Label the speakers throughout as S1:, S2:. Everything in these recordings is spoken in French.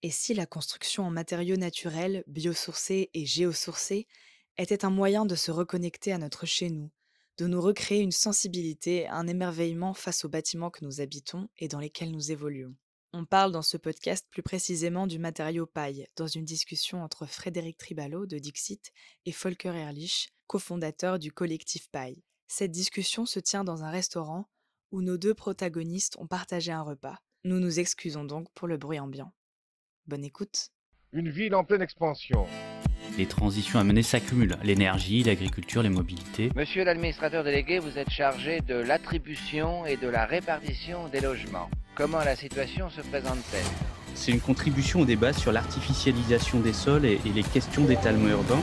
S1: Et si la construction en matériaux naturels, biosourcés et géosourcés était un moyen de se reconnecter à notre chez nous, de nous recréer une sensibilité, un émerveillement face aux bâtiments que nous habitons et dans lesquels nous évoluons? On parle dans ce podcast plus précisément du matériau paille, dans une discussion entre Frédéric Tribalo de Dixit et Volker Ehrlich, cofondateur du collectif Paille. Cette discussion se tient dans un restaurant où nos deux protagonistes ont partagé un repas. Nous nous excusons donc pour le bruit ambiant. Bonne écoute.
S2: Une ville en pleine expansion.
S3: Les transitions à mener s'accumulent, l'énergie, l'agriculture, les mobilités.
S4: Monsieur l'administrateur délégué, vous êtes chargé de l'attribution et de la répartition des logements. Comment la situation se présente-t-elle?
S3: C'est une contribution au débat sur l'artificialisation des sols et les questions d'étalement urbain.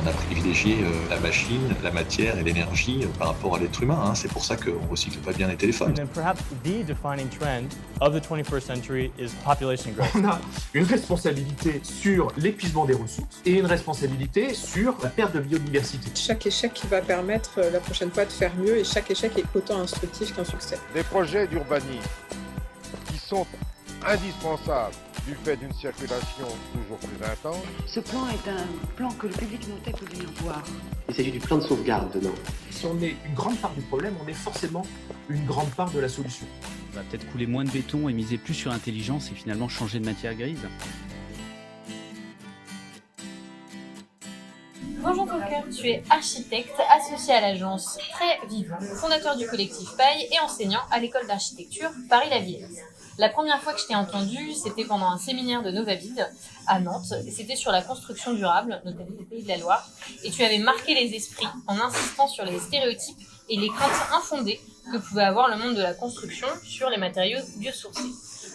S5: On a privilégié la machine, la matière et l'énergie par rapport à l'être humain. C'est pour ça qu'on ne recycle pas bien les téléphones.
S6: And then perhaps the defining trend of the 21st century is population growth.
S7: On a une responsabilité sur l'épuisement des ressources et une responsabilité sur la perte de biodiversité.
S8: Chaque échec va permettre la prochaine fois de faire mieux et chaque échec est autant instructif qu'un succès.
S2: Des projets d'urbanisme qui sont indispensables du fait d'une circulation toujours plus intense.
S9: Ce plan est un plan que le public notait peut bien voir.
S10: Il s'agit du plan de sauvegarde dedans.
S7: Si on est une grande part du problème, on est forcément une grande part de la solution.
S3: On va peut-être couler moins de béton et miser plus sur l'intelligence et finalement changer de matière grise.
S11: Bonjour Volker, tu es architecte associé à l'agence Très Vivant, fondateur du collectif Paille et enseignant à l'école d'architecture Paris-la-Villette. La première fois que je t'ai entendu, c'était pendant un séminaire de Novavide à Nantes. C'était sur la construction durable, notamment des Pays de la Loire. Et tu avais marqué les esprits en insistant sur les stéréotypes et les craintes infondées que pouvait avoir le monde de la construction sur les matériaux biosourcés.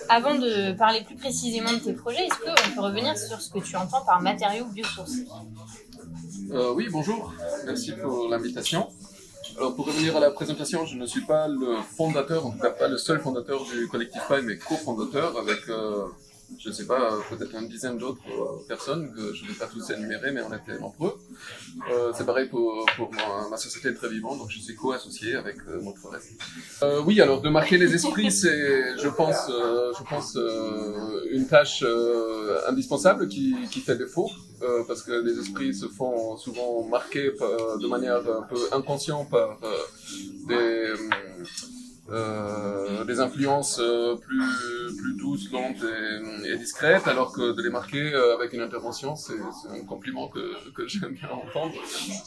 S11: Avant de parler plus précisément de tes projets, est-ce qu'on peut revenir sur ce que tu entends par matériaux biosourcés ?
S12: Oui, bonjour. Merci pour l'invitation. Alors, pour revenir à la présentation, je ne suis pas le fondateur, en tout cas pas le seul fondateur du collectif Paille, mais cofondateur avec, je ne sais pas, peut-être une dizaine d'autres personnes que je ne vais pas tous énumérer, mais on était nombreux. C'est pareil pour ma société Très Vivant, donc je suis co-associé avec Maud Forest. Oui, alors de marquer les esprits, c'est, je pense, une tâche indispensable qui fait défaut. Parce que les esprits se font souvent marquer de manière un peu inconsciente par des influences plus douces, lentes et discrètes, alors que de les marquer avec une intervention, c'est un compliment que j'aime bien entendre,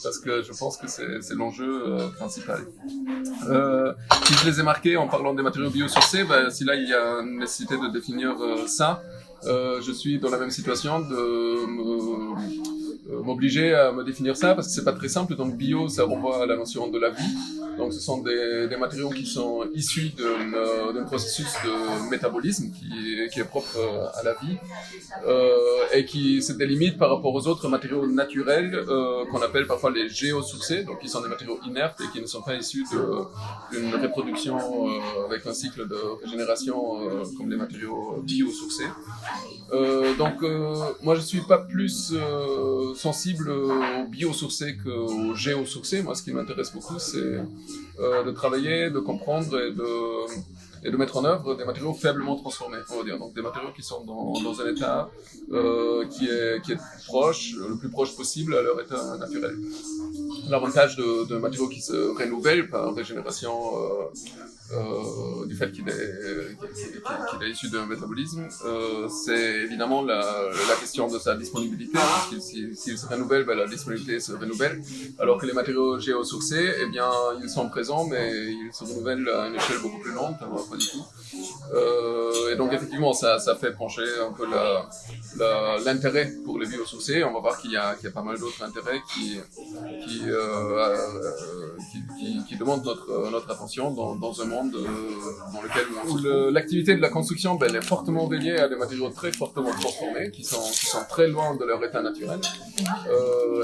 S12: parce que je pense que c'est l'enjeu principal. Si je les ai marqués en parlant des matériaux biosourcés, si là il y a une nécessité de définir ça, je suis dans la même situation de m'obliger à me définir ça parce que c'est pas très simple. Donc bio, ça renvoie à la notion de la vie. Donc ce sont des matériaux qui sont issus d'un processus de métabolisme qui est propre à la vie et qui se délimite par rapport aux autres matériaux naturels qu'on appelle parfois les géosourcés, donc qui sont des matériaux inertes et qui ne sont pas issus d'une reproduction avec un cycle de régénération comme les matériaux biosourcés. Donc moi je suis pas plus sensible aux biosourcés qu'aux géosourcés. Moi ce qui m'intéresse beaucoup c'est de travailler, de comprendre et de mettre en œuvre des matériaux faiblement transformés, on va dire. Donc des matériaux qui sont dans un état qui est proche, le plus proche possible à leur état naturel. L'avantage de matériaux qui se renouvellent par régénération du fait qu'il est issu d'un métabolisme, c'est évidemment la question de sa disponibilité, parce que s'il se renouvelle, la disponibilité se renouvelle, alors que les matériaux géosourcés, eh bien, ils sont présents, mais ils se renouvellent à une échelle beaucoup plus lente, pas du tout. Et donc effectivement, ça fait pencher un peu l'intérêt pour les biosourcés. On va voir qu'il y a pas mal d'autres intérêts qui demandent notre attention dans un monde dans lequel où l'activité de la construction elle est fortement reliée à des matériaux très fortement transformés qui sont très loin de leur état naturel.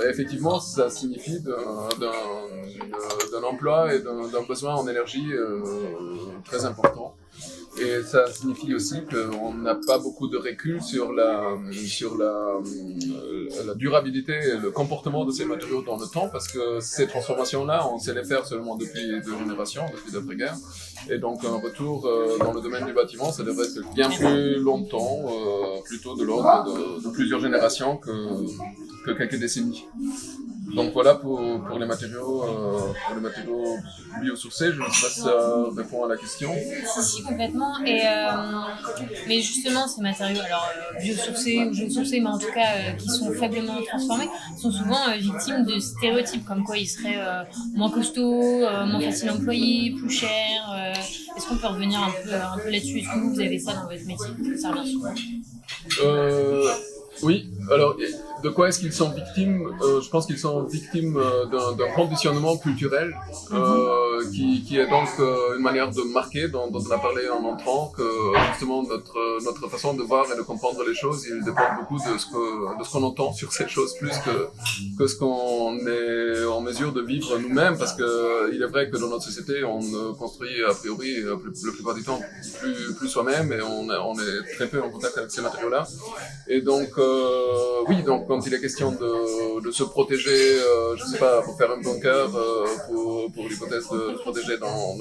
S12: Et effectivement, ça signifie d'un emploi et d'un besoin en énergie très important. Et ça signifie aussi qu'on n'a pas beaucoup de recul sur la durabilité et le comportement de ces matériaux dans le temps, parce que ces transformations-là, on sait les faire seulement depuis 2 générations, depuis l'après-guerre. Et donc un retour dans le domaine du bâtiment, ça devrait être bien plus longtemps, plutôt de l'ordre de plusieurs générations que quelques décennies. Donc voilà pour les matériaux biosourcés. Je ne sais pas si ça répond à la question.
S11: Si, complètement. Et, mais justement, ces matériaux, alors biosourcés ou géosourcés, mais en tout cas qui sont faiblement transformés, sont souvent victimes de stéréotypes, comme quoi ils seraient moins costauds, moins faciles à employer, plus chers. Est-ce qu'on peut revenir un peu là-dessus? Est-ce que vous avez ça dans votre métier? Ça revient souvent.
S12: Oui, alors de quoi est-ce qu'ils sont victimes? Je pense qu'ils sont victimes d'un conditionnement culturel qui est donc une manière de marquer, dont on a parlé en entrant, que justement notre façon de voir et de comprendre les choses, il dépend beaucoup de ce qu'on entend sur ces choses, plus que ce qu'on est en mesure de vivre nous-mêmes, parce que il est vrai que dans notre société, on construit a priori la plupart du temps plus soi-même, et on est très peu en contact avec ces matériaux-là. Et donc oui, donc quand il est question de se protéger, je sais pas, pour faire un bunker, pour l'hypothèse de se protéger dans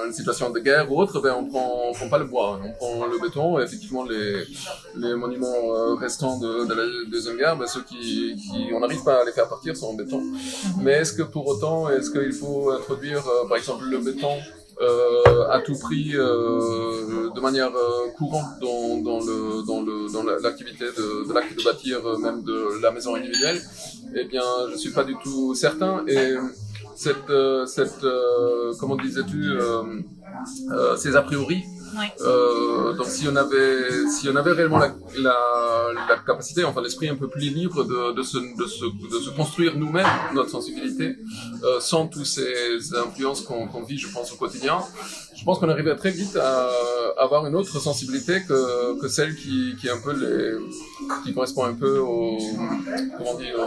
S12: une situation de guerre ou autre, ben on prend pas le bois, on prend le béton. Et effectivement, les monuments restants de la Deuxième Guerre, ben ceux qui on n'arrive pas à les faire partir sont en béton. Mais est-ce que pour autant, est-ce qu'il faut introduire, par exemple, le béton à tout prix, de manière courante dans l'activité de l'acte de bâtir, même de la maison individuelle? Eh bien, je suis pas du tout certain. Et comment disais-tu, ces a priori.
S11: Ouais.
S12: Donc si on avait réellement la capacité, enfin l'esprit un peu plus libre de se construire nous-mêmes notre sensibilité, sans tous ces influences qu'on vit, je pense, au quotidien, je pense qu'on arriverait très vite à avoir une autre sensibilité que celle qui est un peu qui correspond un peu au, comment dire,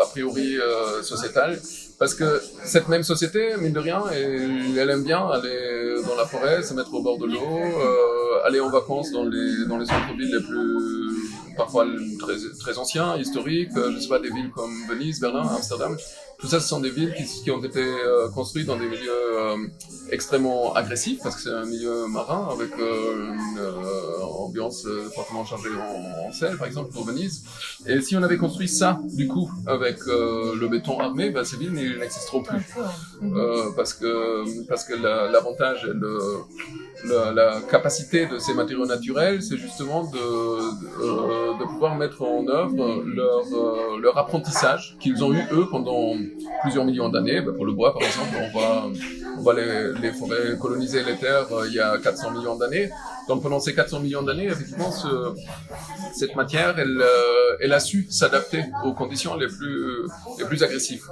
S12: a priori sociétal. Parce que cette même société, mine de rien, elle aime bien aller dans la forêt, se mettre au bord de l'eau, aller en vacances dans les centres-villes les plus, parfois très, très anciens, historiques, je sais pas, des villes comme Venise, Berlin, Amsterdam. Tout ça, ce sont des villes qui ont été construites dans des milieux extrêmement agressifs, parce que c'est un milieu marin avec une ambiance fortement chargée en sel, par exemple, pour Venise. Et si on avait construit ça, du coup, avec le béton armé, ben, ces villes n'existeront plus. Parce que l'avantage et la capacité de ces matériaux naturels, c'est justement de pouvoir mettre en œuvre leur apprentissage qu'ils ont eu, eux, pendant plusieurs millions d'années. Ben, pour le bois, par exemple, on va les forêts coloniser les terres il y a 400 millions d'années. Donc pendant ces 400 millions d'années, effectivement, cette matière, elle a su s'adapter aux conditions les plus agressives.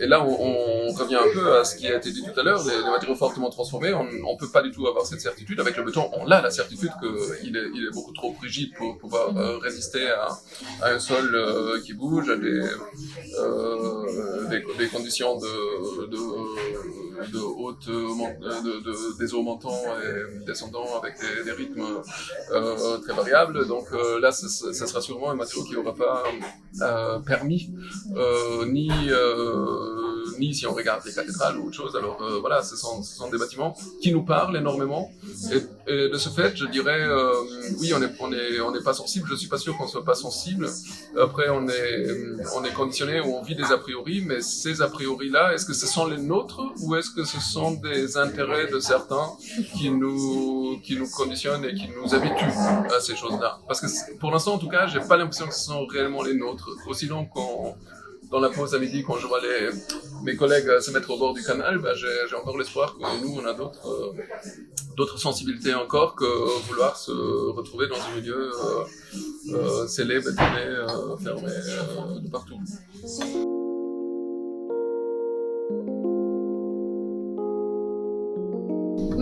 S12: Et là, on revient un peu à ce qui a été dit tout à l'heure, les matériaux fortement transformés, on peut pas du tout avoir cette certitude. Avec le béton, on a la certitude qu'il est beaucoup trop rigide pour pouvoir résister à un sol qui bouge, à des conditions de haute, des eaux montants et descendants avec des rythmes très variables. Donc là, ça sera sûrement un matériau qui n'aura pas permis, ni si on regarde les cathédrales ou autre chose. Alors voilà, ce sont des bâtiments qui nous parlent énormément. Et de ce fait, je dirais, oui, on n'est pas sensible. Je suis pas sûr qu'on soit pas sensible. Après, on est conditionné ou on vit des a priori, mais ces a priori-là, est-ce que ce sont les nôtres ou est-ce que ce sont des intérêts de certains qui nous conditionnent et qui nous habituent à ces choses-là? Parce que pour l'instant, en tout cas, j'ai pas l'impression que ce sont réellement les nôtres. Aussi long dans la pause à midi, quand je vois mes collègues se mettre au bord du canal, ben j'ai encore l'espoir que nous, on a d'autres sensibilités encore que vouloir se retrouver dans un milieu scellé, bétonné, fermé de partout.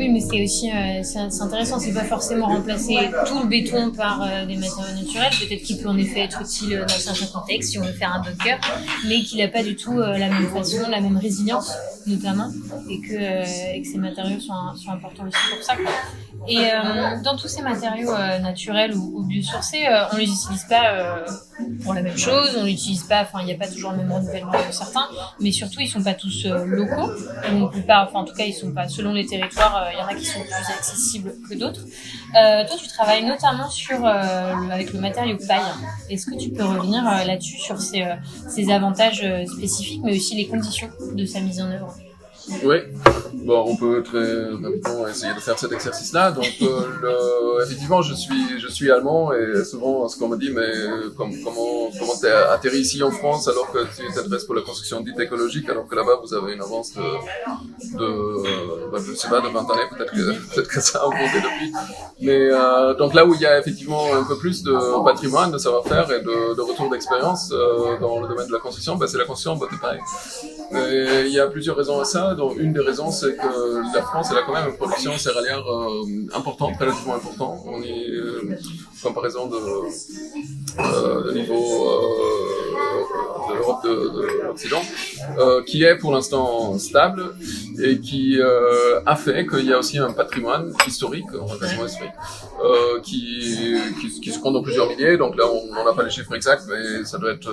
S11: Oui, mais c'est aussi c'est intéressant, c'est pas forcément remplacer tout le béton par des matériaux naturels. Peut-être qu'il peut en effet être utile dans certains contextes, si on veut faire un bunker, mais qu'il n'a pas du tout la même façon, la même résilience, notamment, et que ces matériaux sont importants aussi pour ça, quoi. Et dans tous ces matériaux naturels ou biosourcés, on les utilise pas pour la même chose, on l'utilise pas, enfin il n'y a pas toujours le même renouvellement de certains, mais surtout ils sont pas tous locaux, la plupart, enfin en tout cas ils sont pas, selon les territoires, il y en a qui sont plus accessibles que d'autres. Toi tu travailles notamment avec le matériau paille. Est-ce que tu peux revenir là-dessus sur ces avantages spécifiques, mais aussi les conditions de sa mise en œuvre?
S12: Oui, bon, on peut très rapidement essayer de faire cet exercice-là. Donc, effectivement, je suis allemand et souvent, ce qu'on me dit, mais comment t'es atterri ici en France alors que tu t'adresses pour la construction dite écologique, alors que là-bas vous avez une avance je sais pas, de 20 années, peut-être que ça a augmenté depuis. Mais donc là où il y a effectivement un peu plus de patrimoine, de savoir-faire et de retour d'expérience dans le domaine de la construction, c'est la construction en bois de paille. Et il y a plusieurs raisons à ça. Donc, une des raisons, c'est que la France, elle a quand même une production céréalière importante, relativement importante. On est comparaison de niveau de l'Europe de l'Occident, qui est pour l'instant stable et qui a fait qu'il y a aussi un patrimoine historique, qui se compte dans plusieurs milliers. Donc là, on n'en a pas les chiffres exacts, mais ça doit être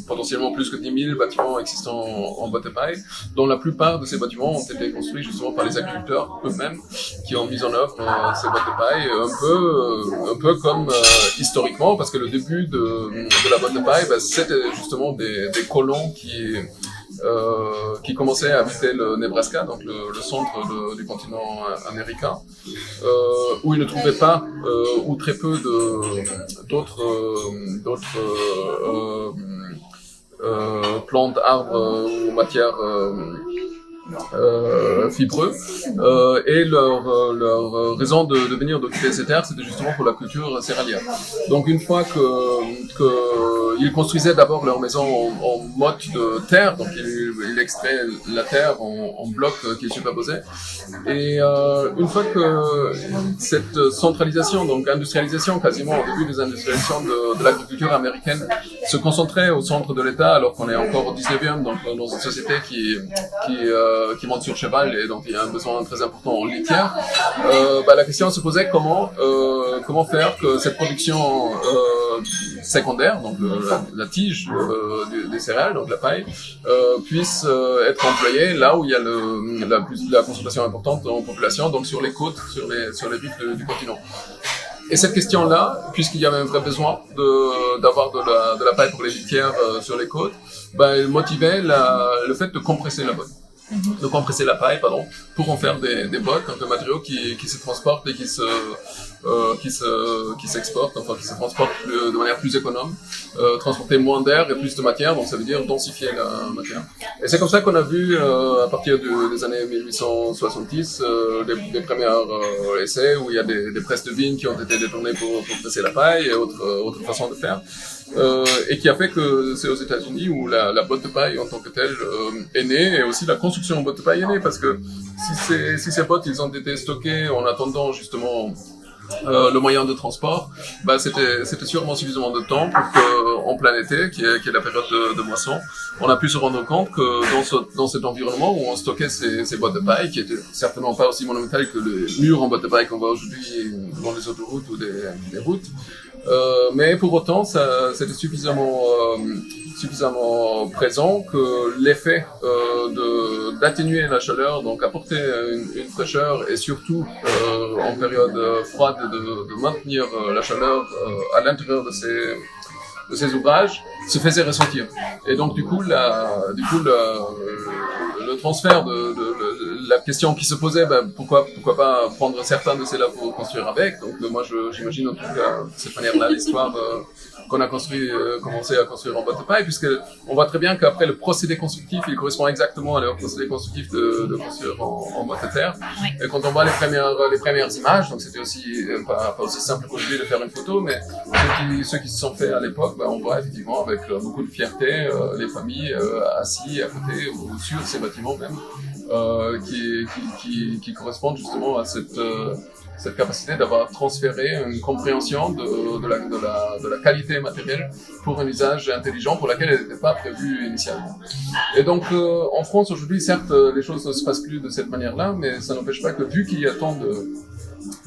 S12: potentiellement plus que 10 000 bâtiments existants en bois de paille, dont la plupart de ces bâtiments ont été construits justement par les agriculteurs eux-mêmes qui ont mis en œuvre ces bois de paille, un peu comme historiquement, parce que le début de la boîte de paille, c'était justement des colons qui commençaient à habiter le Nebraska, donc le centre du continent américain, où ils ne trouvaient pas ou très peu d'autres plantes, arbres ou matières fibreux, et leur raison de venir d'occuper ces terres, c'était justement pour la culture céréalière. Donc une fois ils construisaient d'abord leur maison en motte de terre, donc ils extraient la terre en blocs qu'ils superposaient, et une fois que cette centralisation, donc industrialisation quasiment au début des industrialisations de l'agriculture américaine, se concentrait au centre de l'État, alors qu'on est encore au 19e, donc dans une société qui monte sur cheval, et donc il y a un besoin très important en litière, la question se posait comment faire que cette production secondaire, donc la tige des céréales, donc la paille, puisse être employée là où il y a la concentration importante en population, donc sur les côtes, sur les rives du continent. Et cette question-là, puisqu'il y avait un vrai besoin d'avoir de la paille pour les litières sur les côtes, elle motivait le fait de compresser la botte. De compresser la paille, pour en faire des bottes, donc un matériau qui se transporte et qui s'exporte, enfin qui se transporte de manière plus économe, transporter moins d'air et plus de matière, donc ça veut dire densifier la matière. Et c'est comme ça qu'on a vu à partir des années 1870 des premiers essais où il y a des presses de vigne qui ont été détournées pour presser la paille et autres façons de faire. Et qui a fait que c'est aux États-Unis où la botte de paille en tant que telle est née, et aussi la construction en botte de paille est née, parce que si ces bottes ils ont été stockées en attendant justement le moyen de transport, c'était sûrement suffisamment de temps pour qu'en plein été, qui est la période de moisson, on a pu se rendre compte que dans cet environnement où on stockait ces boîtes de paille, qui étaient certainement pas aussi monumentales que les murs en boîte de paille qu'on voit aujourd'hui dans les autoroutes ou des routes, mais pour autant, c'était suffisamment présent que l'effet d'atténuer la chaleur, donc apporter une fraîcheur, et surtout en période froide de maintenir la chaleur à l'intérieur de ces ouvrages, se faisait ressentir. Et donc du coup, le transfert de la question qui se posait, pourquoi pas prendre certains de ces là pour construire avec. Donc moi j'imagine en tout cas de cette manière-là l'histoire qu'on a commencé à construire en boîte de paille, puisque on voit très bien qu'après le procédé constructif, il correspond exactement à procédé constructif de construire en boîte de terre. Oui. Et quand on voit les premières images, donc c'était aussi pas aussi simple qu'aujourd'hui de faire une photo, mais ceux qui se sont faits à l'époque, on voit effectivement avec beaucoup de fierté les familles assis à côté ou sur ces bâtiments même, qui correspondent justement à cette capacité d'avoir transféré une compréhension de la qualité matérielle pour un usage intelligent pour laquelle elle n'était pas prévue initialement. Et donc en France aujourd'hui, certes, les choses ne se passent plus de cette manière-là, mais ça n'empêche pas que vu qu'il y a tant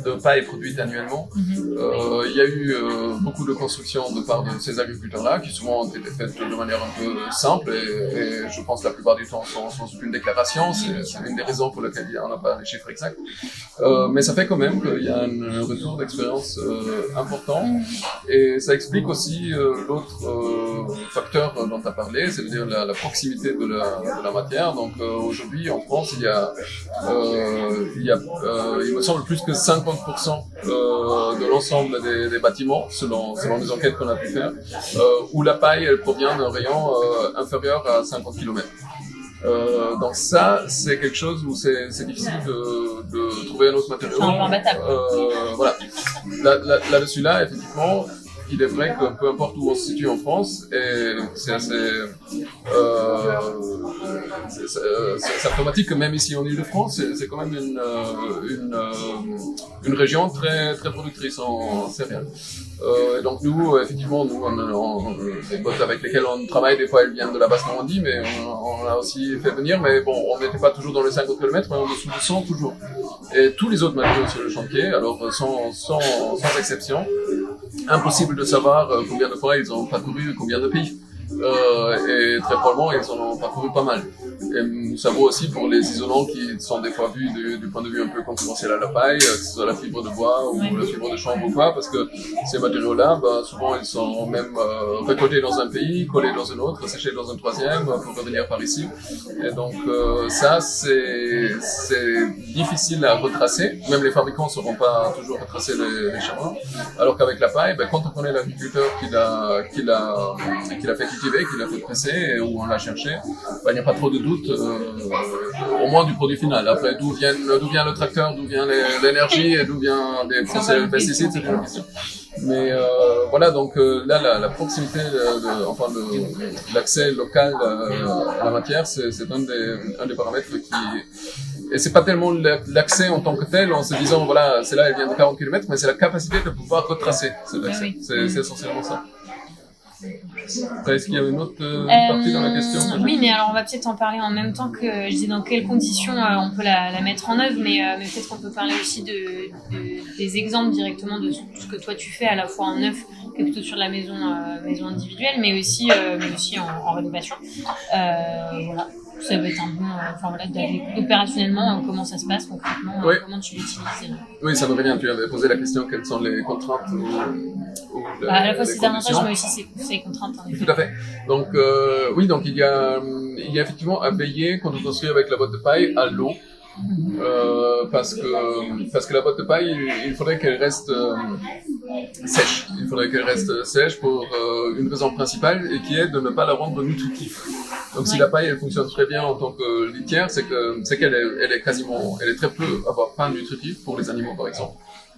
S12: de paille produite annuellement. Il y a eu beaucoup de constructions de part de ces agriculteurs-là qui souvent ont été faites de manière un peu simple et je pense que la plupart du temps sans aucune déclaration. C'est une des raisons pour lesquelles on n'a pas les chiffres exacts. Mais ça fait quand même qu'il y a un retour d'expérience important et ça explique aussi l'autre facteur dont tu as parlé, c'est-à-dire la proximité de la matière. Donc aujourd'hui en France, il me semble plus que 50% de l'ensemble des bâtiments, selon les enquêtes qu'on a pu faire, où la paille elle provient d'un rayon inférieur à 50 km. Donc ça, c'est quelque chose où c'est difficile de trouver un autre matériau.
S11: C'est un peu imbattable.
S12: Voilà. Là-dessus, effectivement, il est vrai que peu importe où on se situe en France, et c'est assez symptomatique que même ici en Île-de-France, c'est quand même une région très très productrice en céréales. Et donc nous, effectivement, les bottes avec lesquelles on travaille, des fois elles viennent de la Basse-Normandie, mais on a aussi fait venir, mais bon, on n'était pas toujours dans les 50 km, mais en dessous de 100 toujours. Et tous les autres matériaux sur le chantier, alors sans exception, impossible de savoir combien de fois ils ont parcouru combien de pays. Et très probablement ils en ont parcouru pas mal. Et ça vaut aussi pour les isolants qui sont des fois vus du point de vue un peu concurrentiel à la paille, que ce soit la fibre de bois ou la fibre de chanvre ou quoi, parce que ces matériaux-là, souvent ils sont même récoltés dans un pays, collés dans un autre, séchés dans un troisième pour revenir par ici. Et donc ça c'est difficile à retracer, même les fabricants ne sauront pas toujours retracer les chemins, alors qu'avec la paille, quand on connaît l'agriculteur qui l'a fait cultiver, qui l'a fait presser et où on l'a cherché, il n'y a pas trop de doute, au moins du produit final. Après, d'où vient le tracteur, d'où vient l'énergie et d'où vient des pesticides, c'est une autre question. Mais voilà, donc là, la proximité, l'accès local à la matière, c'est un des paramètres et c'est pas tellement l'accès en tant que tel, en se disant, voilà, c'est là, elle vient de 40 km, mais c'est la capacité de pouvoir retracer cet accès.
S11: Oui.
S12: C'est essentiellement ça. Est-ce qu'il y a une autre partie dans la question?
S11: Oui, mais alors on va peut-être en parler en même temps que je dis dans quelles conditions on peut la mettre en œuvre, mais peut-être qu'on peut parler aussi des exemples directement de ce que toi tu fais à la fois en neuf que plutôt sur la maison individuelle, mais aussi en rénovation. Voilà. Ça va être un bon, opérationnellement, comment ça se passe concrètement,
S12: oui.
S11: Comment tu l'utilises.
S12: Oui, ça me revient, tu avais posé la question, quelles sont les contraintes
S11: à la fois ses avantages, mais aussi ses contraintes. En effet.
S12: Tout à fait. Donc, oui, donc il y a effectivement à veiller quand on construit avec la botte de paille à l'eau. Parce que la botte de paille, il faudrait qu'elle reste sèche. Il faudrait qu'elle reste sèche pour une raison principale et qui est de ne pas la rendre nutritive. Donc si la paille elle fonctionne très bien en tant que litière, c'est qu'elle est très peu, voire pas nutritive pour les animaux par exemple.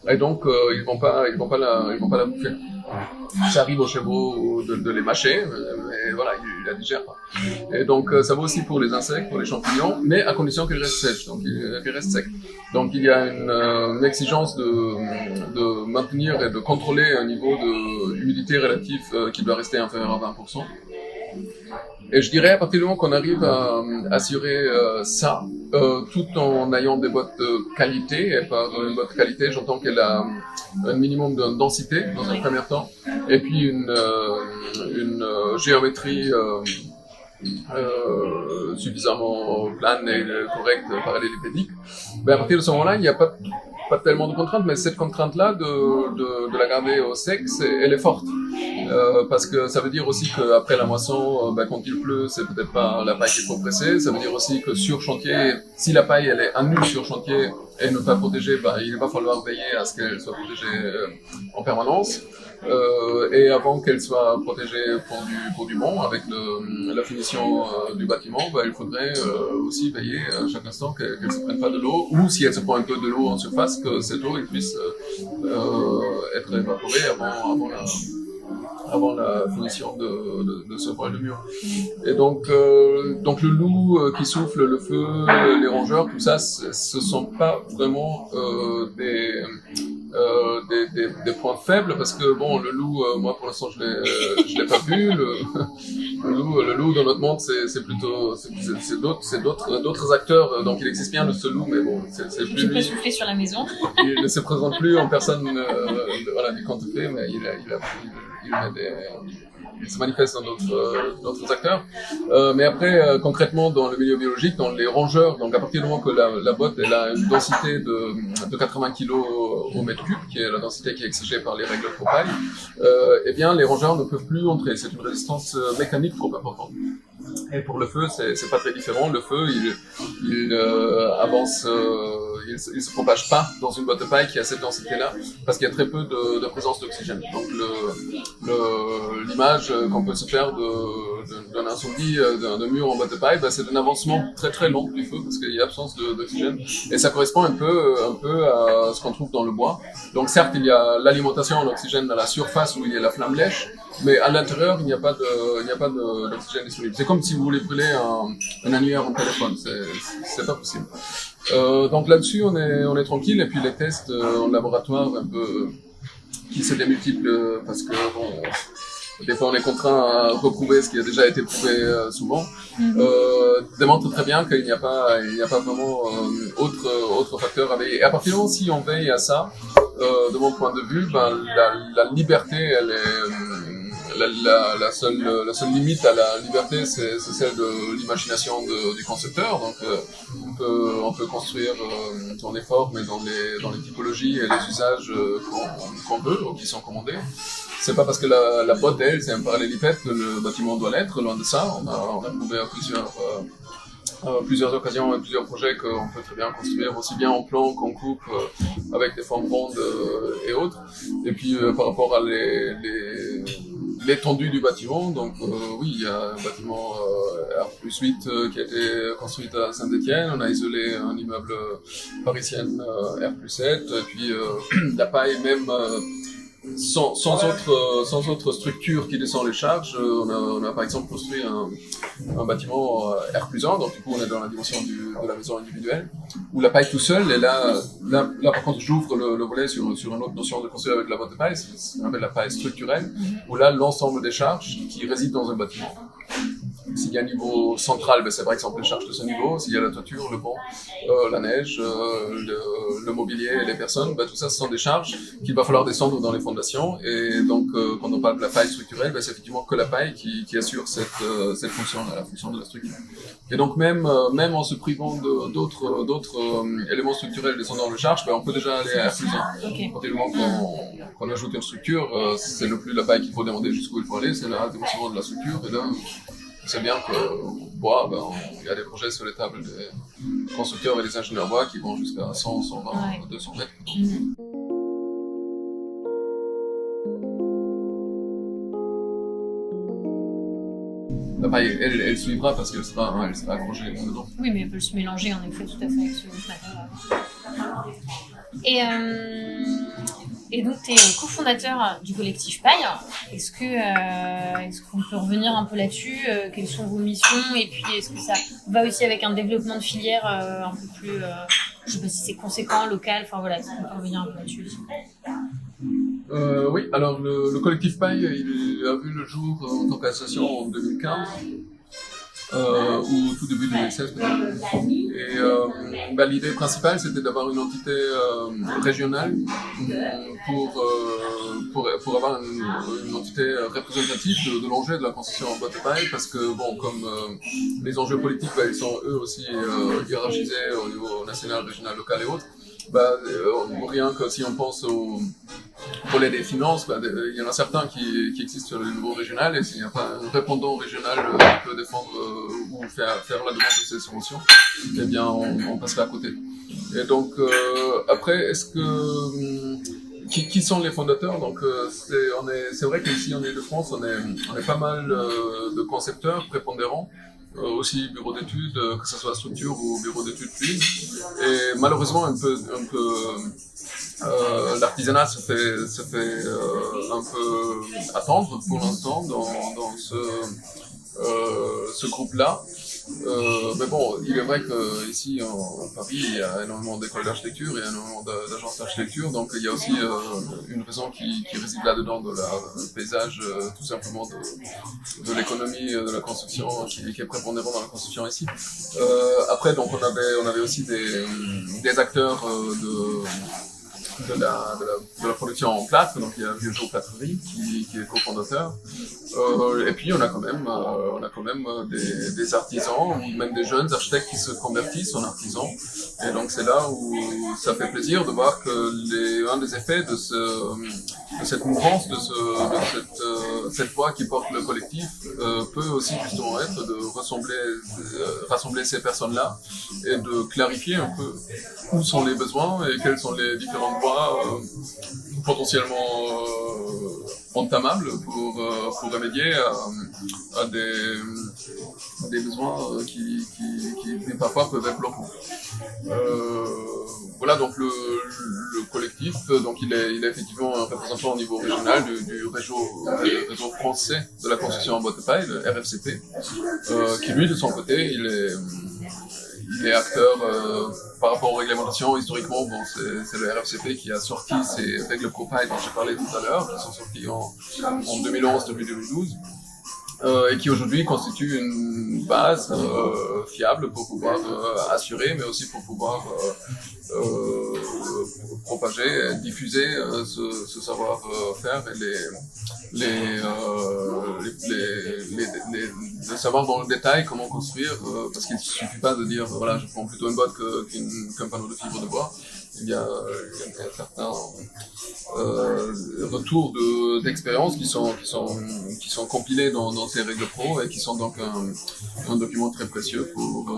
S12: Et donc ils vont pas la bouffer. Ça arrive aux chevaux de les mâcher, mais voilà, ils la digèrent pas. Et donc ça vaut aussi pour les insectes, pour les champignons, mais à condition qu'elle reste sèche, donc qu'elle reste sec. Donc il y a une exigence de maintenir et de contrôler un niveau d'humidité relatif qui doit rester inférieur à 20%. Et je dirais à partir du moment qu'on arrive à assurer ça, tout en ayant des bottes de qualité, et par une botte de qualité, j'entends qu'elle a un minimum de densité dans un premier temps, et puis une géométrie suffisamment plane et correcte, parallélépédique. À partir de ce moment-là, il n'y a pas tellement de contraintes, mais cette contrainte-là de la garder au sec, elle est forte. Parce que ça veut dire aussi qu'après la moisson, quand il pleut, c'est peut-être pas la paille qu'il faut presser. Ça veut dire aussi que sur chantier, si la paille elle est à nu sur chantier et ne pas protégée, il va falloir veiller à ce qu'elle soit protégée en permanence. Et avant qu'elle soit protégée pour du vent, avec la finition du bâtiment, il faudrait aussi veiller à chaque instant qu'elle ne se prenne pas de l'eau, ou si elle se prend un peu de l'eau en surface, que cette eau puisse être évaporée avant avant la finition de ce poêle de mur. Et donc le loup qui souffle, le feu, les rongeurs, tout ça, ce sont pas vraiment des points faibles, parce que bon, le loup, moi pour l'instant je l'ai pas vu. Le loup dans notre monde, c'est plutôt d'autres acteurs. Donc il existe bien ce loup, mais bon, c'est plus
S11: Qui peut
S12: lui.
S11: souffler sur la maison.
S12: Il ne se présente plus en personne, voilà, du conte fait, mais il se manifeste dans d'autres acteurs. Mais après, concrètement, dans le milieu biologique, dans les rongeurs, donc à partir du moment que la botte elle a une densité de 80 kg au mètre cube, qui est la densité qui est exigée par les règles Popeye, eh bien, les rongeurs ne peuvent plus entrer. C'est une résistance mécanique trop importante. Et pour le feu, c'est pas très différent. Le feu, il avance, il se propage pas dans une botte de paille qui a cette densité-là, parce qu'il y a très peu de présence d'oxygène. Donc l'image qu'on peut se faire d'un incendie d'un mur en botte de paille, c'est un avancement très très lent du feu, parce qu'il y a absence d'oxygène. Et ça correspond un peu à ce qu'on trouve dans le bois. Donc certes, il y a l'alimentation en oxygène à la surface où il y a la flamme lèche, mais à l'intérieur, il n'y a pas d'oxygène disponible. C'est comme si vous voulez brûler un annuaire en téléphone, c'est pas possible. Donc là-dessus, on est tranquille, et puis les tests en laboratoire un peu qui se démultiplent, parce que bon, des fois on est contraint à reprouver ce qui a déjà été prouvé souvent, démontre très bien qu'il n'y a pas vraiment autre facteur à veiller. Et à partir du moment où si on veille à ça, de mon point de vue, la liberté, elle est la seule limite à la liberté, c'est celle de l'imagination du concepteur. Donc on peut construire son effort, mais dans les typologies et les usages qu'on veut ou qui sont commandés. C'est pas parce que la botte, elle, c'est un parallélipède que le bâtiment doit l'être. Loin de ça, on a prouvé à plusieurs occasions et plusieurs projets qu'on peut très bien construire aussi bien en plan qu'en coupe, avec des formes rondes et autres. Et puis par rapport à l'étendue du bâtiment, donc oui, il y a un bâtiment R+8 qui a été construit à Saint-Étienne. On a isolé un immeuble parisien R+7, et puis la paille même. Sans autre structure qui descend les charges, on a par exemple construit un bâtiment R+1, donc du coup on est dans la dimension de la maison individuelle, où la paille tout seul, et là par contre j'ouvre le volet sur une autre notion de construire avec la botte de paille, c'est ce qu'on appelle la paille structurelle, où là l'ensemble des charges qui résident dans un bâtiment. S'il y a un niveau central, c'est par exemple les charges de ce niveau. S'il y a la toiture, le pont, la neige, le mobilier et les personnes, tout ça, ce sont des charges qu'il va falloir descendre dans les fondations. Et donc, quand on parle de la paille structurelle, c'est effectivement que la paille qui assure cette fonction-là, la fonction de la structure. Et donc, même en se privant d'autres éléments structurels descendant de charge, on peut déjà aller à R+1. Okay. À partir du moment qu'on ajoute une structure, c'est le plus la paille qu'il faut demander jusqu'où il faut aller, c'est la dimension de la structure. Et là, c'est bien que bois, il y a des projets sur les tables des constructeurs et des ingénieurs bois qui vont jusqu'à 100, 120, 200 mètres. La paille, elle suivra parce qu'elle sera accrochée dedans.
S11: Oui, mais elle peut se mélanger en effet tout à fait avec ce matériel. Et donc, tu es cofondateur du collectif Paille. Est-ce qu'on peut revenir un peu là-dessus? Quelles sont vos missions? Et puis, est-ce que ça va aussi avec un développement de filière un peu plus, je sais pas si c'est conséquent, local, enfin voilà, est-ce qu'on peut revenir un peu là-dessus aussi?
S12: Oui, alors le collectif Paille, il a vu le jour en tant qu'association en 2015. Ou tout début 2016 peut-être. Et l'idée principale, c'était d'avoir une entité régionale pour avoir une entité représentative de l'enjeu de la construction en boîte de paille, parce que bon, comme les enjeux politiques, ils sont eux aussi hiérarchisés au niveau national, régional, local et autres. Rien que si on pense au volet des finances, il y en a certains qui existent sur le niveau régional, et s'il n'y a pas un répondant régional qui peut défendre ou faire la demande de ces subventions, eh bien on passerait à côté. Et donc après, est-ce que qui sont les fondateurs? Donc c'est vrai qu'ici en Ile-de-France, on est pas mal de concepteurs prépondérants. Aussi bureau d'études, que ce soit structure ou bureau d'études plus. Et malheureusement un peu L'artisanat se fait un peu attendre pour l'instant dans ce groupe-là. Mais bon, il est vrai qu'ici en Paris, il y a énormément d'écoles d'architecture, il y a énormément d'agences d'architecture, donc il y a aussi une raison qui réside là-dedans de la paysage, tout simplement de l'économie de la construction qui est prépondérant dans la construction ici. Après, donc on avait aussi des acteurs de la production en plâtre, donc il y a Vieux-Jour Plâtrerie qui est cofondateur. Et puis on a quand même des artisans ou même des jeunes architectes qui se convertissent en artisans. Et donc c'est là où ça fait plaisir de voir que un des effets de cette mouvance, de cette voix qui porte le collectif peut aussi justement être de rassembler ces personnes-là et de clarifier un peu où sont les besoins et quelles sont les différentes voies potentiellement entamables pour remédier à des besoins qui parfois peuvent être locaux. Voilà, donc le collectif, donc il est effectivement un représentant au niveau régional du réseau français de la construction en bois de paille, le RFCP, qui lui de son côté il est acteur par rapport aux réglementations. Historiquement, bon, c'est le RFCP qui a sorti ces règles ProPaille dont j'ai parlé tout à l'heure, qui sont sorties en 2011 depuis 2012. Et qui aujourd'hui constitue une base fiable pour pouvoir assurer, mais aussi pour pouvoir propager, diffuser ce savoir-faire et de savoir dans le détail comment construire, parce qu'il ne suffit pas de dire voilà, je prends plutôt une botte qu'un panneau de fibre de bois. Il y a certains retours d'expérience qui sont compilés dans ces règles pro et qui sont donc un document très précieux pour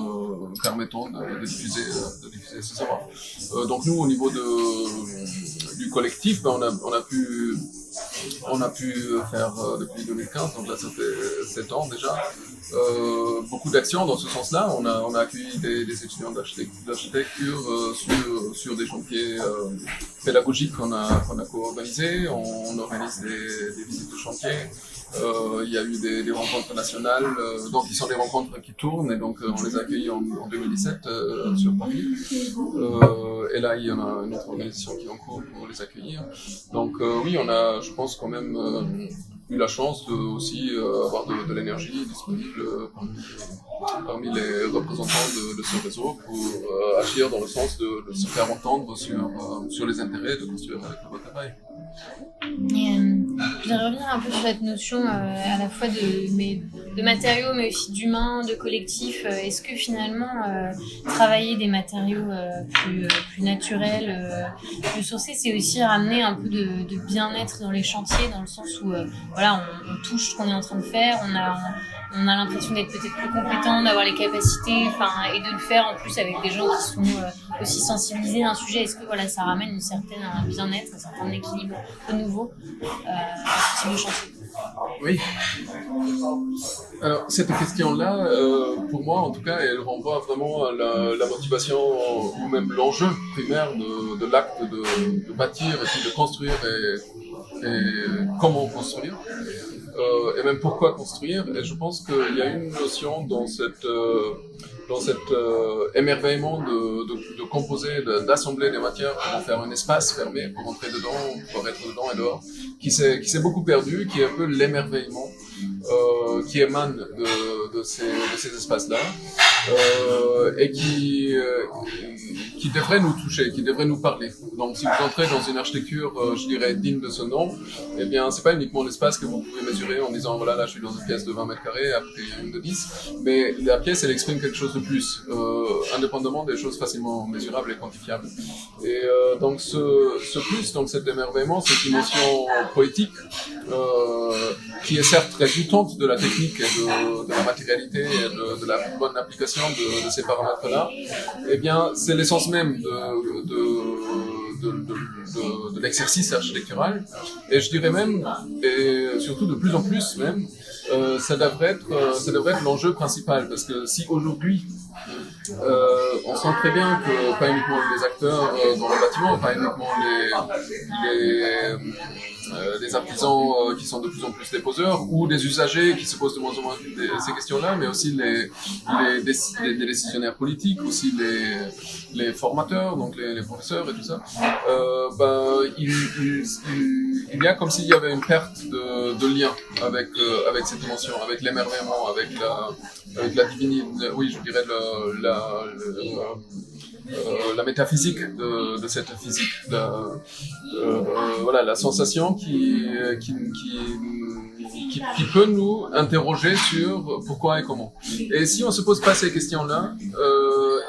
S12: permettant de diffuser ce savoir. Donc nous, au niveau du collectif, on a pu faire depuis 2015, donc là ça fait 7 ans déjà, beaucoup d'actions dans ce sens-là. On a accueilli des étudiants d'architecture sur des chantiers pédagogiques qu'on a co-organisés. On organise des visites de chantier. Il y a eu des rencontres nationales, donc qui sont des rencontres qui tournent, et donc on les a accueillis en 2017 sur Paris. Et là, il y en a une autre organisation qui est en cours pour les accueillir. Donc oui, on a, je pense, quand même eu la chance de aussi avoir de l'énergie disponible parmi les représentants de ce réseau pour agir dans le sens de se faire entendre sur les intérêts de construire avec le bois de paille.
S11: Je voudrais revenir un peu sur cette notion à la fois de matériaux, mais aussi d'humain, de collectif. Est-ce que finalement, travailler des matériaux plus naturels, plus sourcés, c'est aussi ramener un peu de bien-être dans les chantiers, dans le sens où voilà, on touche ce qu'on est en train de faire, on a l'impression d'être peut-être plus compétent, d'avoir les capacités, et de le faire en plus avec des gens qui sont aussi sensibilisés à un sujet. Est-ce que voilà, ça ramène un bien-être, un certain équilibre de nouveau à ce type de chantier?
S12: Oui. Alors cette question-là, pour moi en tout cas, elle renvoie vraiment à la motivation ou même l'enjeu primaire de l'acte de bâtir et puis de construire et comment construire. Et même pourquoi construire. Et je pense qu'il y a une notion dans cet émerveillement de composer, d'assembler des matières pour en faire un espace fermé, pour entrer dedans, pour être dedans et dehors, qui s'est beaucoup perdu, qui est un peu l'émerveillement qui émane de ces espaces-là, et qui devrait nous toucher, qui devrait nous parler. Donc si vous entrez dans une architecture, je dirais, digne de ce nom, eh bien c'est pas uniquement l'espace que vous pouvez mesurer en disant voilà, là je suis dans une pièce de 20 mètres carrés, après il y a une de 10, mais la pièce elle exprime quelque chose de plus, indépendamment des choses facilement mesurables et quantifiables. Et donc ce plus, donc cet émerveillement, cette dimension poétique, qui est certes résultante de la technique et de la matérialité et de la bonne application de ces paramètres-là, eh bien c'est l'essence même de l'exercice architectural, et je dirais même, et surtout de plus en plus même, ça devrait être l'enjeu principal, parce que si aujourd'hui On sent très bien que pas uniquement les acteurs dans le bâtiment, pas uniquement les artisans qui sont de plus en plus des poseurs, ou des usagers qui se posent de moins en moins ces questions-là, mais aussi les décisionnaires politiques, aussi les formateurs, donc les professeurs et tout ça. Il y a comme s'il y avait une perte de lien avec cette dimension, avec l'émerveillement, avec la divinité, oui, je dirais la métaphysique de cette physique, voilà, la sensation qui peut nous interroger sur pourquoi et comment. Et si on se pose pas ces questions-là,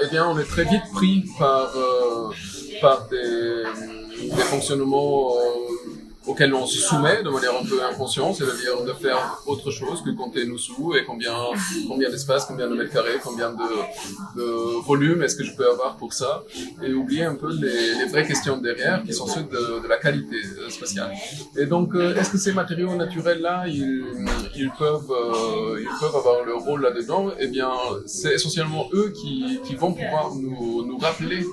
S12: eh bien, on est très vite pris par des fonctionnements auxquels on se soumet de manière un peu inconsciente, c'est-à-dire de faire autre chose que compter nos sous et combien d'espace, combien de mètres carrés, combien de volume est-ce que je peux avoir pour ça, et oublier un peu les vraies questions derrière qui sont ceux de la qualité spatiale. Et donc, est-ce que ces matériaux naturels-là, ils peuvent avoir leur rôle là-dedans? Eh bien, c'est essentiellement eux qui vont pouvoir nous rappeler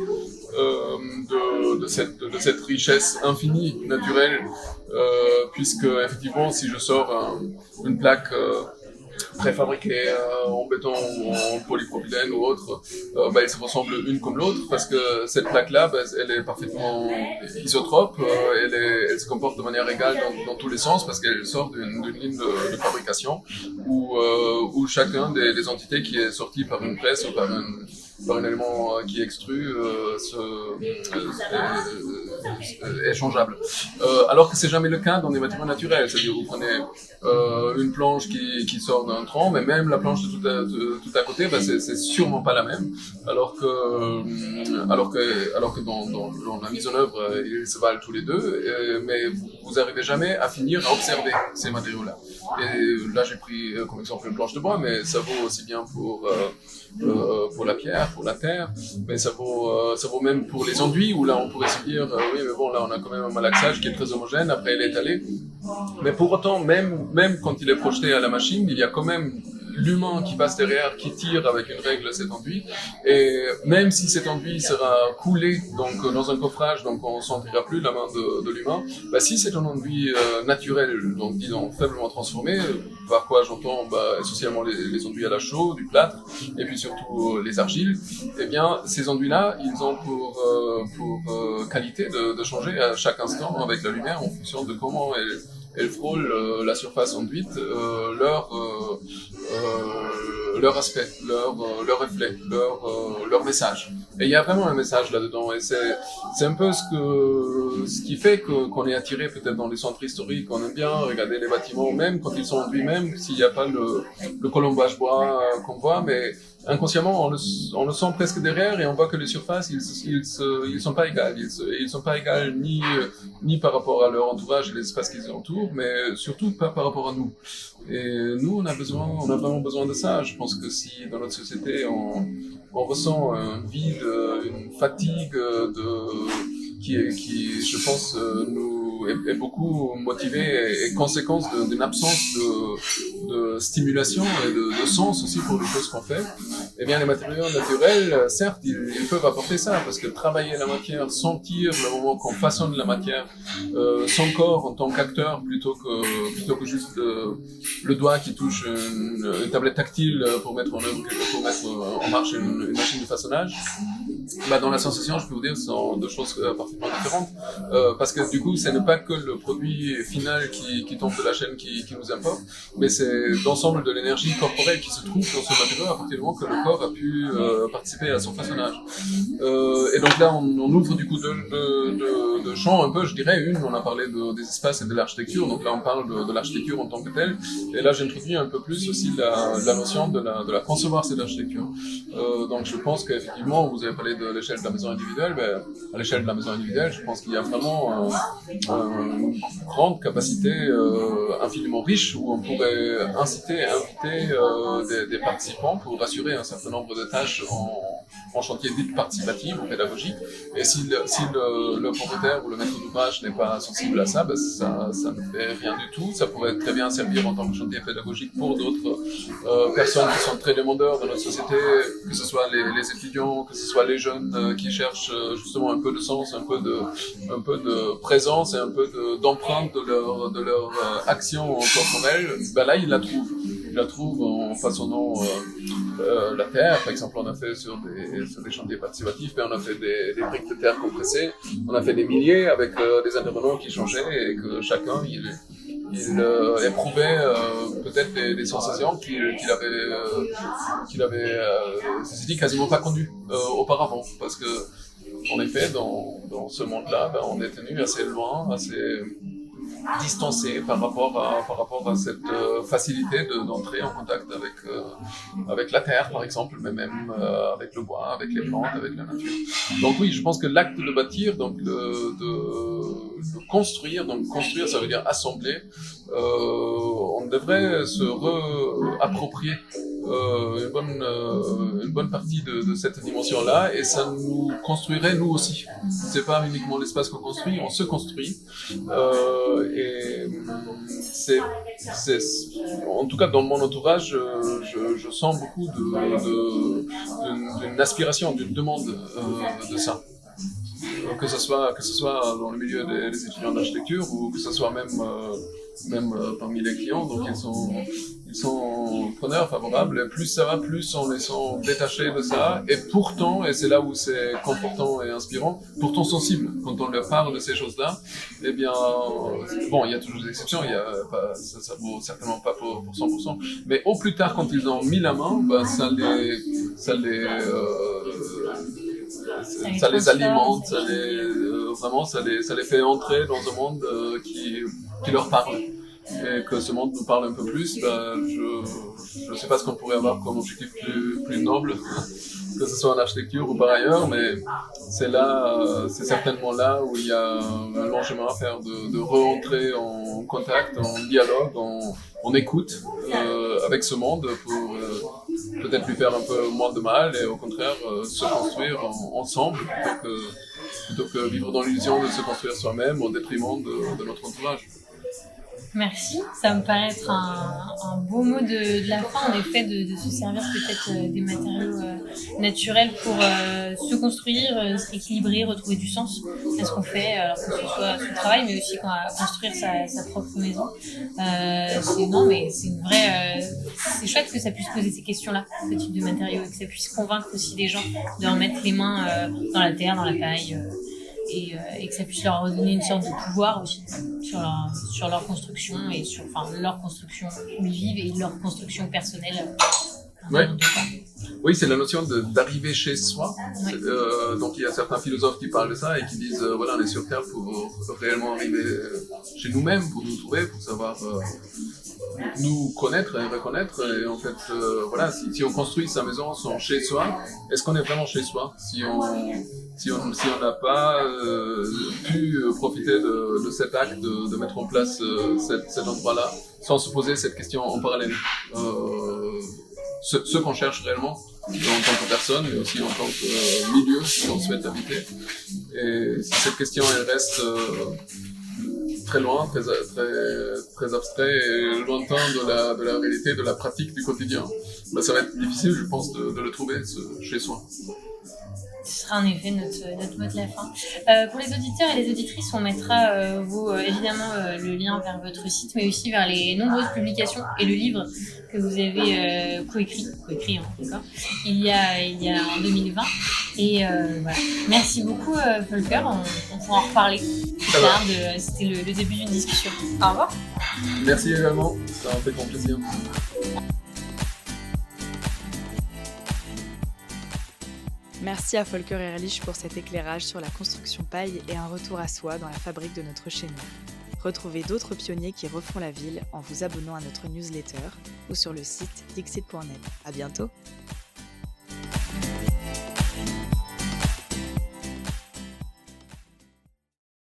S12: de cette richesse infinie naturelle, puisque effectivement, si je sors une plaque préfabriquées en béton ou en polypropylène ou autre, ils se ressemblent l'une comme l'autre, parce que cette plaque-là, elle est parfaitement isotrope, elle se comporte de manière égale dans tous les sens, parce qu'elle sort d'une ligne de fabrication où chacun des entités qui est sorti par une presse ou par un élément qui extrue est changeable. Alors que c'est jamais le cas dans des matériaux naturels, c'est-à-dire vous prenez une planche qui sort d'un tronc, mais même la planche de tout à côté, c'est sûrement pas la même, alors que dans la mise en œuvre, ils se valent tous les deux, mais vous arrivez jamais à finir à observer ces matériaux-là. Et là, j'ai pris comme exemple une planche de bois, mais ça vaut aussi bien pour la pierre, pour la terre, mais ça vaut même pour les enduits, où là on pourrait se dire oui, mais bon, là on a quand même un malaxage qui est très homogène, après il est étalé, mais pour autant, même quand il est projeté à la machine, il y a quand même l'humain qui passe derrière, qui tire avec une règle cet enduit, et même si cet enduit sera coulé donc dans un coffrage, donc on ne sentira plus la main de l'humain, si c'est un enduit naturel, donc disons faiblement transformé, par quoi j'entends essentiellement les enduits à la chaux, du plâtre, et puis surtout les argiles, eh bien ces enduits-là, ils ont pour qualité de changer à chaque instant avec la lumière en fonction de comment elles frôlent la surface enduite, leur aspect, leur reflet, leur message. Et il y a vraiment un message là-dedans, et c'est un peu ce qui fait qu'on est attiré peut-être dans les centres historiques, on aime bien regarder les bâtiments, même quand ils sont enduits, même s'il n'y a pas le colombage bois qu'on voit, mais inconsciemment, on le sent presque derrière, et on voit que les surfaces, ils sont pas égales. Ils sont pas égales ni par rapport à leur entourage et les espaces qui les entourent, mais surtout pas par rapport à nous. Et nous, on a vraiment besoin de ça. Je pense que si dans notre société, on ressent un vide, une fatigue qui, je pense, est beaucoup motivée et conséquence d'une absence de stimulation et de sens aussi pour les choses qu'on fait, eh bien les matériaux naturels, certes, ils peuvent apporter ça, parce que travailler la matière, sentir le moment qu'on façonne la matière, son corps en tant qu'acteur, plutôt que juste le doigt qui touche une tablette tactile pour mettre en marche une machine de façonnage, dans la sensation, je peux vous dire, ce sont deux choses parfaitement différentes, parce que du coup, ce n'est pas que le produit final qui tombe de la chaîne qui nous importe, mais c'est l'ensemble de l'énergie corporelle qui se trouve dans ce matériau à partir du moment que le corps a pu participer à son façonnage. Et donc là, on ouvre du coup deux champs un peu, je dirais. On a parlé des espaces et de l'architecture, donc là on parle de l'architecture en tant que telle, et là j'introduis un peu plus aussi la notion de la concevoir cette architecture. Donc je pense qu'effectivement, vous avez parlé de l'échelle de la maison individuelle, à l'échelle de la maison individuelle, je pense qu'il y a vraiment une grande capacité infiniment riche, où on pourrait inviter des participants pour assurer un certain nombre de tâches en chantier dit participatif ou pédagogique. Et si le propriétaire ou le maître d'ouvrage n'est pas sensible à ça, ça ne fait rien du tout. Ça pourrait très bien servir en tant que chantier pédagogique pour d'autres personnes qui sont très demandeurs dans notre société, que ce soit les étudiants, que ce soit les jeunes qui cherchent justement un peu de sens, un peu de présence et un peu d'empreinte de leur action corporelle. Là, il la trouve. Il la trouve en façonnant la terre. Par exemple, on a fait sur des chantiers participatifs, on a fait des briques de terre compressées. On a fait des milliers avec des intervenants qui changeaient et que chacun, il éprouvait peut-être des sensations qu'il avait ceci dit, quasiment pas connues auparavant. Parce que, en effet, dans ce monde-là, on est tenu assez loin, assez distancé par rapport à cette facilité d'entrer en contact avec la terre, par exemple, mais même avec le bois, avec les plantes, avec la nature. Donc oui, je pense que l'acte de bâtir, donc de construire, donc construire, ça veut dire assembler, on devrait se réapproprier une bonne partie de cette dimension-là, et ça nous construirait nous aussi. C'est pas uniquement l'espace qu'on construit, on se construit, et c'est en tout cas dans mon entourage, je sens beaucoup d'une aspiration, d'une demande de ça. Que ce soit dans le milieu des étudiants d'architecture ou que ce soit même parmi les clients, donc ils sont preneurs favorables, et plus ça va, plus on les sent détachés de ça, et pourtant, et c'est là où c'est confortant et inspirant, pourtant sensibles, quand on leur parle de ces choses-là, eh bien, bon, il y a toujours des exceptions, ça vaut certainement pas pour 100%, mais au plus tard, quand ils ont mis la main, ça les alimente, vraiment, ça les fait entrer dans un monde qui leur parle. Et que ce monde nous parle un peu plus, je ne sais pas ce qu'on pourrait avoir comme objectif plus noble, que ce soit en architecture ou par ailleurs, mais c'est certainement là où il y a un long chemin à faire de re-entrer en contact, en dialogue, en écoute avec ce monde pour peut-être lui faire un peu moins de mal et au contraire se construire ensemble plutôt que vivre dans l'illusion de se construire soi-même au détriment de notre entourage.
S11: Merci, ça me paraît être un beau mot de la fin, en effet, de se servir peut-être des matériaux naturels pour se construire, s'équilibrer, retrouver du sens à ce qu'on fait, alors que ce soit son travail, mais aussi construire sa propre maison. C'est chouette que ça puisse poser ces questions-là, ce type de matériaux, et que ça puisse convaincre aussi les gens de remettre les mains dans la terre, dans la paille, et que ça puisse leur donner une sorte de pouvoir aussi sur leur construction et sur leur construction où ils vivent et leur construction personnelle.
S12: Oui, c'est la notion d'arriver chez soi. Ouais. Donc il y a certains philosophes qui parlent de ça et qui disent voilà, on est sur Terre pour réellement arriver chez nous-mêmes, pour nous trouver, pour savoir nous connaître et reconnaître. Et en fait, voilà, si on construit sa maison, son chez soi, est-ce qu'on est vraiment chez soi si on n'a pas pu profiter de cet acte de mettre en place cet endroit-là, sans se poser cette question en parallèle. Ce qu'on cherche réellement en tant que personne, mais aussi en tant que milieu qu'on souhaite habiter. Et si cette question elle reste très loin, très abstrait et lointain de la réalité, de la pratique du quotidien, ça va être difficile, je pense, de le trouver chez soi.
S11: Ce sera en effet notre mot de la fin. Pour les auditeurs et les auditrices, on mettra évidemment le lien vers votre site, mais aussi vers les nombreuses publications et le livre que vous avez coécrit, d'accord, il y a en 2020. Et voilà. Merci beaucoup, Volker. On pourra en reparler plus tard. C'était le début d'une discussion. Au revoir.
S12: Merci également. Ça m'a fait grand plaisir.
S1: Merci à Volker Ehrlich pour cet éclairage sur la construction paille et un retour à soi dans la fabrique de notre chez nous. Retrouvez d'autres pionniers qui refont la ville en vous abonnant à notre newsletter ou sur le site dixit.net. À bientôt!